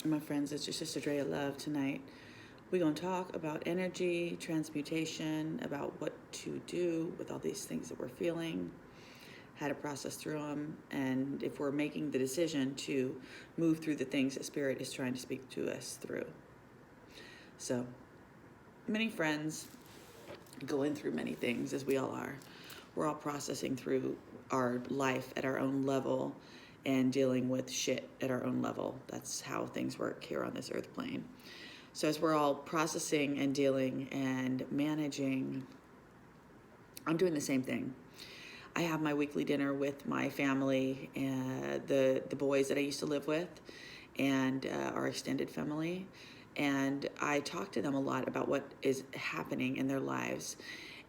My friends, it's your sister Draya Love. Tonight we're going to talk about energy, transmutation, about what to do with all these things that we're feeling, how to process through them, and if we're making the decision to move through the things that Spirit is trying to speak to us through. So, many friends going through many things, as we all are. We're all processing through our life at our own level and dealing with shit at our own level. That's how things work here on this earth plane. So as we're all processing and dealing and managing, I'm doing the same thing. I have my weekly dinner with my family, the boys that I used to live with, and our extended family. And I talk to them a lot about what is happening in their lives.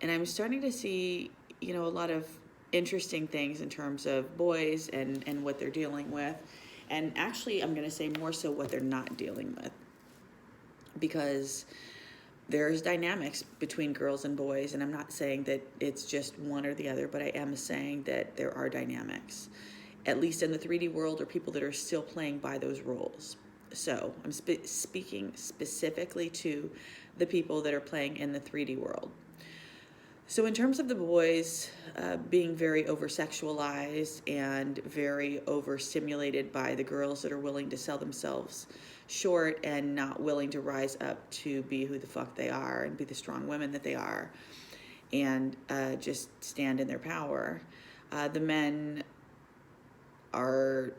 And I'm starting to see, a lot of interesting things in terms of boys and what they're dealing with. And actually, I'm going to say more so what they're not dealing with. Because there's dynamics between girls and boys, and I'm not saying that it's just one or the other, but I am saying that there are dynamics, at least in the 3D world, or people that are still playing by those rules. So I'm speaking specifically to the people that are playing in the 3D world. So in terms of the boys being very over-sexualized and very overstimulated by the girls that are willing to sell themselves short and not willing to rise up to be who the fuck they are and be the strong women that they are and just stand in their power. The men are,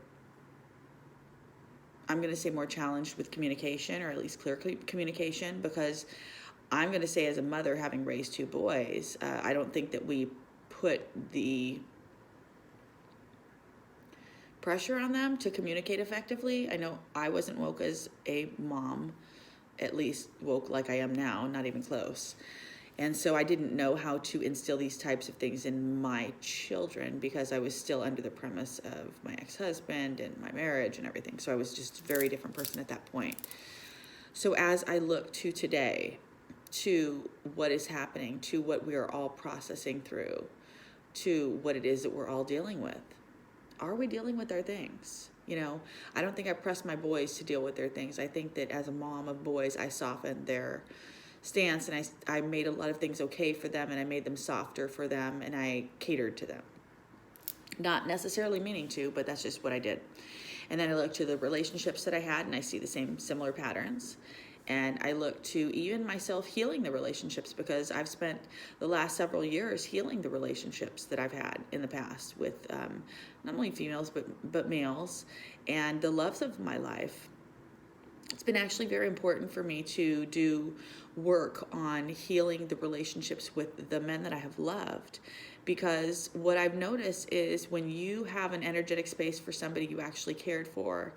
I'm going to say, more challenged with communication, or at least clear communication, because I'm going to say, as a mother, having raised two boys, I don't think that we put the pressure on them to communicate effectively. I know I wasn't woke as a mom, at least woke like I am now, not even close. And so I didn't know how to instill these types of things in my children because I was still under the premise of my ex-husband and my marriage and everything. So I was just a very different person at that point. So as I look to today, to what is happening, to what we are all processing through, to what it is that we're all dealing with. Are we dealing with our things? I don't think I pressed my boys to deal with their things. I think that as a mom of boys, I softened their stance, and I made a lot of things okay for them, and I made them softer for them, and I catered to them. Not necessarily meaning to, but that's just what I did. And then I look to the relationships that I had, and I see the same similar patterns. And I look to even myself healing the relationships, because I've spent the last several years healing the relationships that I've had in the past with not only females, but males, and the loves of my life. It's been actually very important for me to do work on healing the relationships with the men that I have loved, because what I've noticed is when you have an energetic space for somebody you actually cared for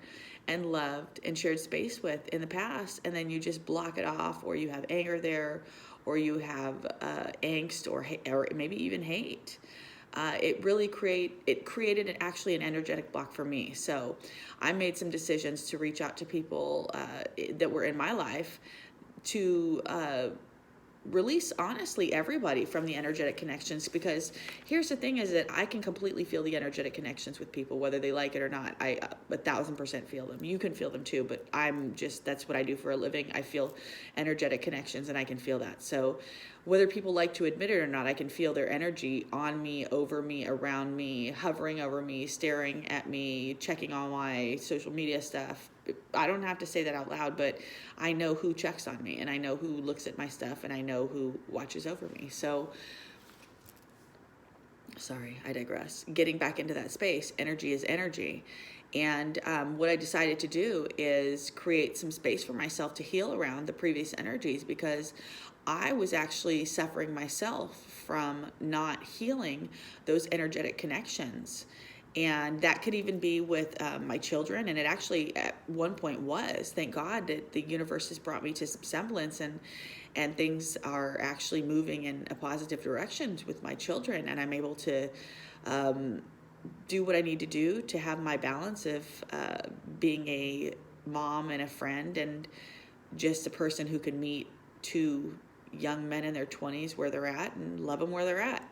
and loved and shared space with in the past, and then you just block it off, or you have anger there, or you have angst, or maybe even hate. It really created actually an energetic block for me. So I made some decisions to reach out to people that were in my life to release, honestly, everybody from the energetic connections, because here's the thing, is that I can completely feel the energetic connections with people, whether they like it or not. I 1,000% feel them. You can feel them too, but that's what I do for a living. I feel energetic connections, and I can feel that. So whether people like to admit it or not, I can feel their energy on me, over me, around me, hovering over me, staring at me, checking all my social media stuff. I don't have to say that out loud, but I know who checks on me, and I know who looks at my stuff, and I know who watches over me. So, sorry, I digress. Getting back into that space, energy is energy. And what I decided to do is create some space for myself to heal around the previous energies, because I was actually suffering myself from not healing those energetic connections. And that could even be with my children. And it actually at one point was, thank God that the universe has brought me to some semblance, and things are actually moving in a positive direction with my children. And I'm able to do what I need to do to have my balance of being a mom and a friend, and just a person who can meet two young men in their 20s where they're at and love them where they're at.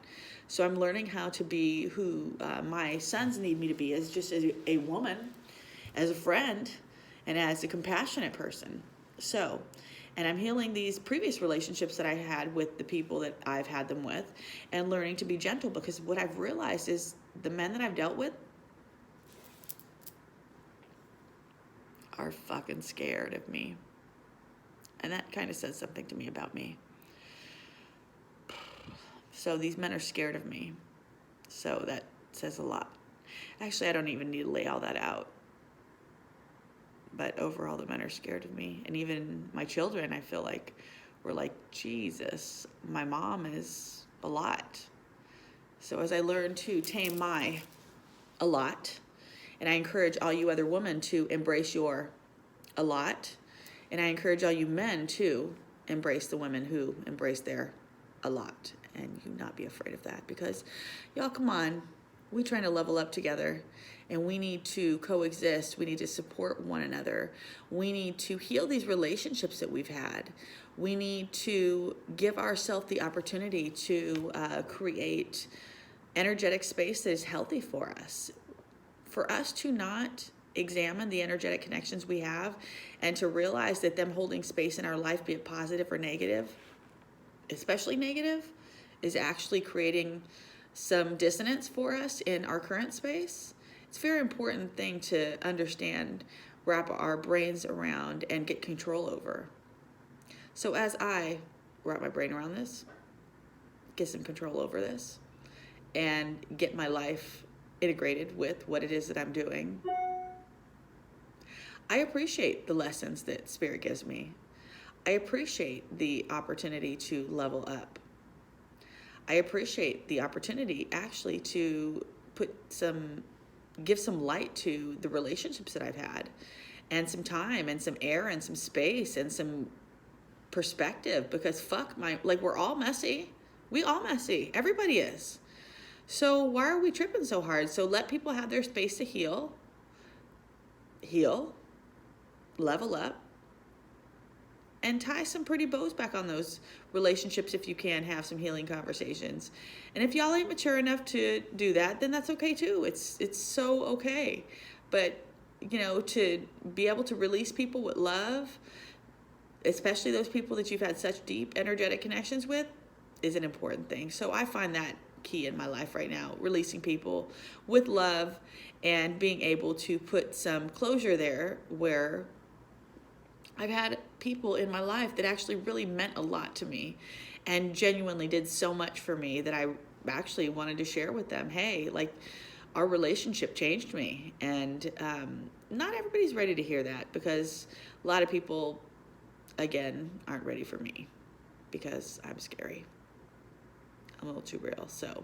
So I'm learning how to be who my sons need me to be, as just as a woman, as a friend, and as a compassionate person. So, and I'm healing these previous relationships that I had with the people that I've had them with, and learning to be gentle, because what I've realized is the men that I've dealt with are fucking scared of me. And that kind of says something to me about me. So these men are scared of me. So that says a lot. Actually, I don't even need to lay all that out. But overall, the men are scared of me. And even my children, I feel like, were like, Jesus, my mom is a lot. So as I learn to tame my a lot, and I encourage all you other women to embrace your a lot, and I encourage all you men to embrace the women who embrace their a lot, and you not be afraid of that, because y'all, come on, we're trying to level up together, and we need to coexist. We need to support one another. We need to heal these relationships that we've had. We need to give ourselves the opportunity to create energetic space that is healthy for us. For us to not examine the energetic connections we have, and to realize that them holding space in our life, be it positive or negative, especially negative, is actually creating some dissonance for us in our current space. It's a very important thing to understand, wrap our brains around, and get control over. So as I wrap my brain around this, get some control over this, and get my life integrated with what it is that I'm doing, I appreciate the lessons that Spirit gives me. I appreciate the opportunity to level up. I appreciate the opportunity actually to give some light to the relationships that I've had, and some time and some air and some space and some perspective, because we're all messy. We all messy. Everybody is. So why are we tripping so hard? So let people have their space to heal, level up, and tie some pretty bows back on those relationships if you can. Have some healing conversations. And if y'all ain't mature enough to do that, then that's okay too. It's so okay. But, to be able to release people with love, especially those people that you've had such deep energetic connections with, is an important thing. So I find that key in my life right now, releasing people with love and being able to put some closure there, where I've had people in my life that actually really meant a lot to me and genuinely did so much for me that I actually wanted to share with them. Hey, our relationship changed me. And not everybody's ready to hear that, because a lot of people, again, aren't ready for me because I'm scary. I'm a little too real. So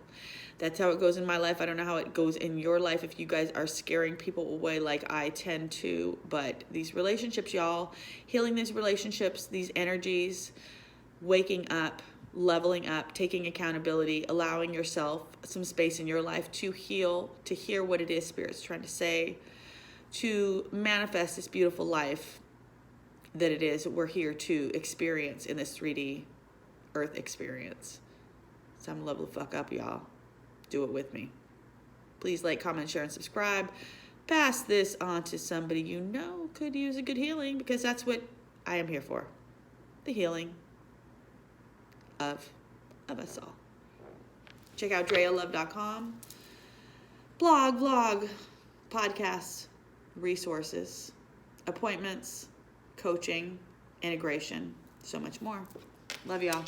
that's how it goes in my life. I don't know how it goes in your life if you guys are scaring people away like I tend to. But these relationships, y'all, healing these relationships, these energies, waking up, leveling up, taking accountability, allowing yourself some space in your life to heal, to hear what it is Spirit's trying to say, to manifest this beautiful life that it is we're here to experience in this 3D Earth experience. It's time to level the fuck up, y'all. Do it with me. Please like, comment, share, and subscribe. Pass this on to somebody you know could use a good healing, because that's what I am here for. The healing of us all. Check out drayalove.com. Blog, vlog, podcasts, resources, appointments, coaching, integration, so much more. Love y'all.